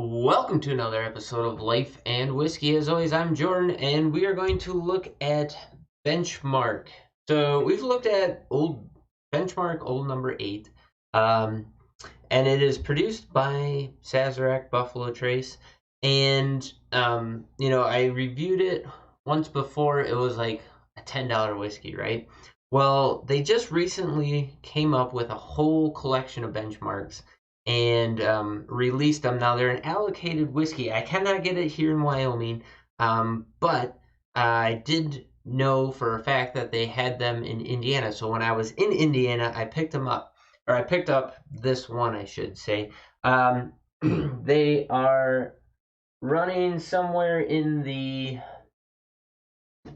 Welcome to another episode of Life and Whiskey. As always, I'm Jordan, and we are going to look at Benchmark. So we've looked at old Benchmark, old number 8, and it is produced by Sazerac Buffalo Trace. And I reviewed it once before. It was like a $10 whiskey, right? Well, they just recently came up with a whole collection of benchmarks and released them. Now they're an allocated whiskey. I cannot get it here in Wyoming, but I did know for a fact that they had them in Indiana. So when I was in Indiana, I picked them up, or I picked up this one, I should say. They are running somewhere in the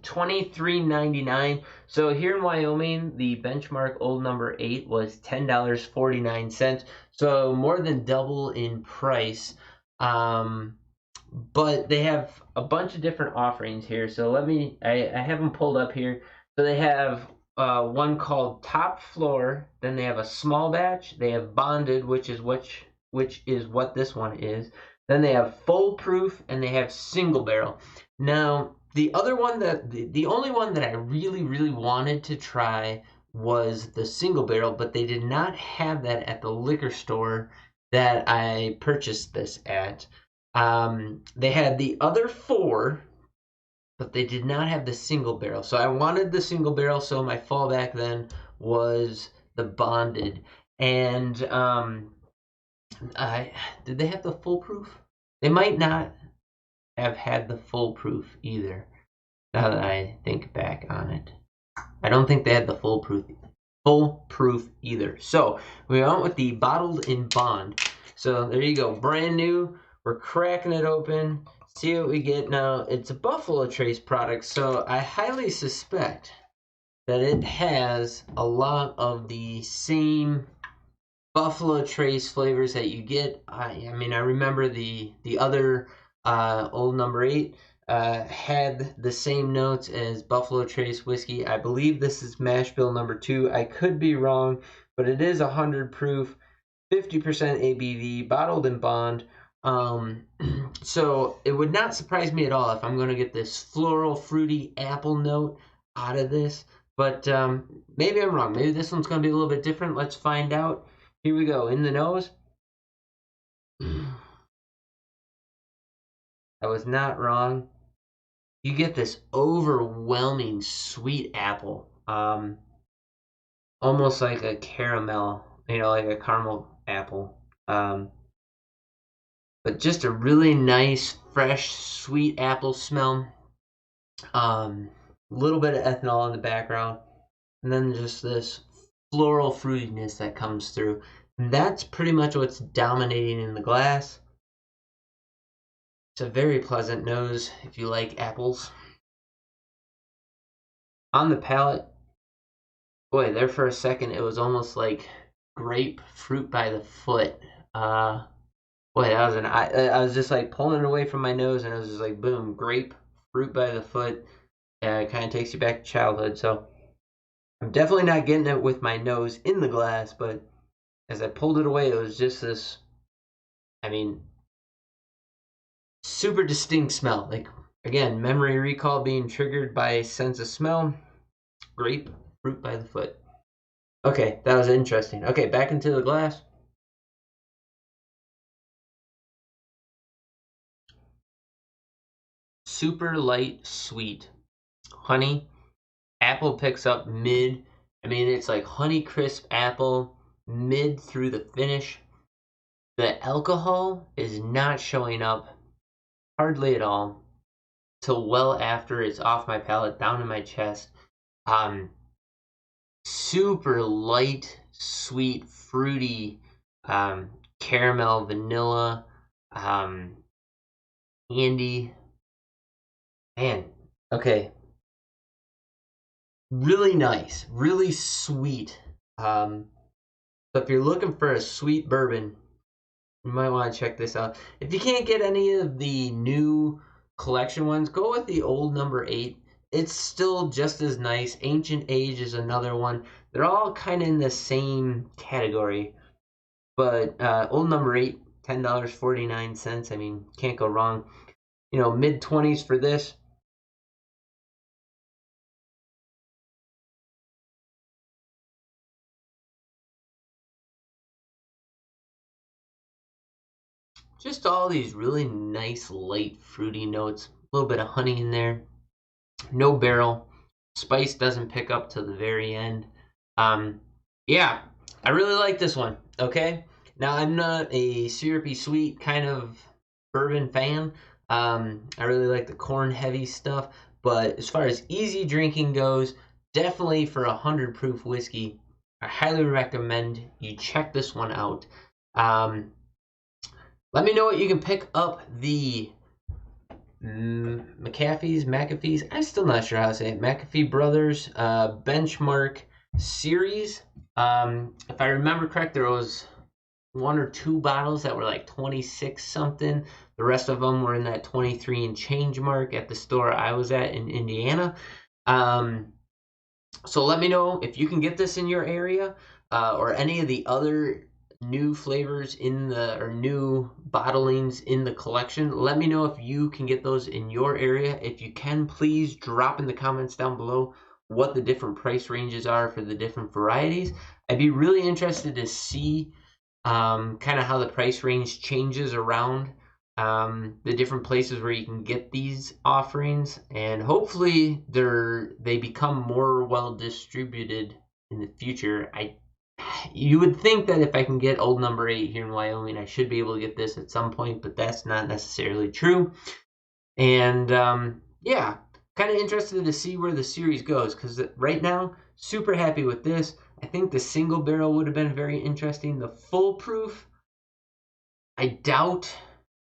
$23.99. So here in Wyoming, the Benchmark old number 8 was $10.49. So more than double in price. But they have a bunch of different offerings here. So I have them pulled up here. So they have one called Top Floor. Then they have a small batch. They have Bonded, which is what this one is. Then they have Full Proof, and they have Single Barrel. Now, the only one that I really wanted to try was the Single Barrel, but they did not have that at the liquor store that I purchased this at. They had the other 4, but they did not have the Single Barrel. So I wanted the Single Barrel, so my fallback then was the Bonded. And did they have the Full Proof? They might not have had the Full Proof either, now that I think back on it. I don't think they had the Full Proof either. So we went with the Bottled in Bond. So there you go, brand new. We're cracking it open. See what we get. Now, it's a Buffalo Trace product, so I highly suspect that it has a lot of the same Buffalo Trace flavors that you get. I remember the other old number 8 had the same notes as Buffalo Trace whiskey. I believe this is mash bill number 2. I could be wrong, but it is 100 proof, 50% ABV, bottled in bond. So it would not surprise me at all if I'm going to get this floral, fruity apple note out of this. But maybe I'm wrong. Maybe this one's going to be a little bit different. Let's find out. Here we go. In the nose. I was not wrong. You get this overwhelming sweet apple. Almost like a caramel, like a caramel apple. But just a really nice, fresh, sweet apple smell. Little bit of ethanol in the background. And then just this floral fruitiness that comes through. And that's pretty much what's dominating in the glass. It's a very pleasant nose if you like apples. On the palate, boy, there for a second it was almost like grapefruit by the foot. Boy, that was I was just like pulling it away from my nose, and it was just like boom, grapefruit by the foot. It kind of takes you back to childhood. So I'm definitely not getting it with my nose in the glass, but as I pulled it away, it was just this, super distinct smell. Like, again, memory recall being triggered by a sense of smell. Grapefruit by the foot. Okay, that was interesting. Okay, back into the glass. Super light, sweet. Honey. Apple picks up mid. It's like Honey Crisp apple, mid through the finish. The alcohol is not showing up hardly at all till well after it's off my palate, down in my chest. Super light, sweet, fruity, caramel, vanilla, candy. Man, okay. Really nice, really sweet. So if you're looking for a sweet bourbon, you might want to check this out. If you can't get any of the new collection ones, go with the old number 8. It's still just as nice. Ancient Age is another one. They're all kind of in the same category. But old number 8, $10.49. I mean, can't go wrong. You know, mid-20s for this. Just all these really nice, light, fruity notes. A little bit of honey in there. No barrel. Spice doesn't pick up till the very end. Yeah, I really like this one. Okay, now I'm not a syrupy sweet kind of bourbon fan. I really like the corn heavy stuff, but as far as easy drinking goes, definitely for 100 proof whiskey, I highly recommend you check this one out. Let me know what you can pick up the McAfee's. I'm still not sure how to say it. McAfee Brothers Benchmark series. If I remember correct, there was 1 or 2 bottles that were like 26 something. The rest of them were in that 23 and change mark at the store I was at in Indiana. So let me know if you can get this in your area, or any of the other new flavors in the, or new bottlings in the collection. Let me know if you can get those in your area. If you can, please drop in the comments down below what the different price ranges are for the different varieties. I'd be really interested to see kind of how the price range changes around the different places where you can get these offerings, and hopefully they become more well distributed in the future. You would think that if I can get Old Number 8 here in Wyoming, I should be able to get this at some point, but that's not necessarily true. And yeah, kind of interested to see where the series goes, because right now, super happy with this. I think the single barrel would have been very interesting. The full proof, I doubt.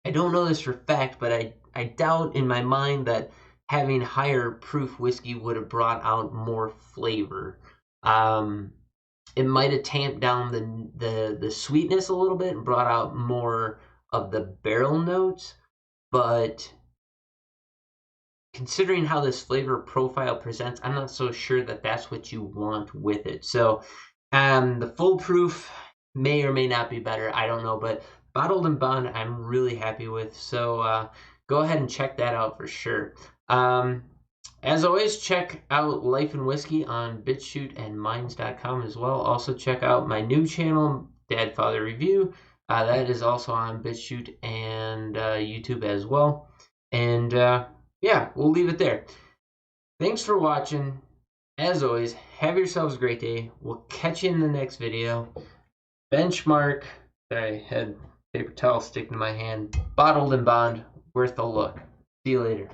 I don't know this for fact, but I doubt in my mind that having higher proof whiskey would have brought out more flavor. It might have tamped down the sweetness a little bit and brought out more of the barrel notes, but considering how this flavor profile presents, I'm not so sure that that's what you want with it. So the full proof may or may not be better. I don't know, but bottled and bond, I'm really happy with. So go ahead and check that out for sure. As always, check out Life and Whiskey on bitchute and minds.com as well. Also check out my new channel, Dad Father Review. That is also on BitChute and YouTube as well. And yeah, we'll leave it there. Thanks for watching. As always, have yourselves a great day. We'll catch you in the next video. Benchmark. I had paper towel sticking to my hand. Bottled and bond. Worth a look. See you later.